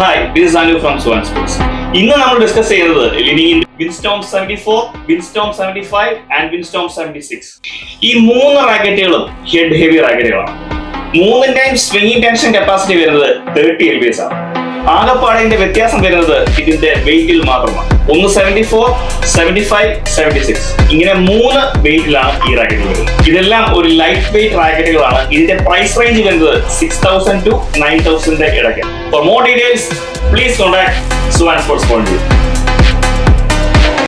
Hi, this is Anu from Swan Sports. ഇന്ന് നമ്മൾ discuss ചെയ്യുന്നത് ലിനിങ്ങിന്റെ windstorm 74, windstorm 75 and windstorm 76. ഈ മൂന്ന് റാക്കറ്റുകളും ഹെഡ് ഹെവി റാക്കറ്റുകളാണ്. മൂന്നിന്റെയും സ്വിംഗിങ് ടെൻഷൻ കപ്പാസിറ്റി വരുന്നത് 30 lbs ആണ്. ആകെപ്പാടേന്റെ വ്യത്യാസം വരുന്നത് ഇതിന്റെ വെയിറ്റിൽ മാത്രമാണ്. ഒന്ന് 74, 75, 76 ഇങ്ങനെ മൂന്ന് വെയിറ്റിലാണ് ഈ റാക്കറ്റുകൾ വരുന്നത്. ഇതെല്ലാം ഒരു ലൈറ്റ് വെയിറ്റ് റാക്കറ്റുകളാണ്. ഇതിന്റെ പ്രൈസ് റേഞ്ച് വരുന്നത് 6,000 to 9,000 ഇടയ്ക്ക്. For more details, please contact Swan Sports.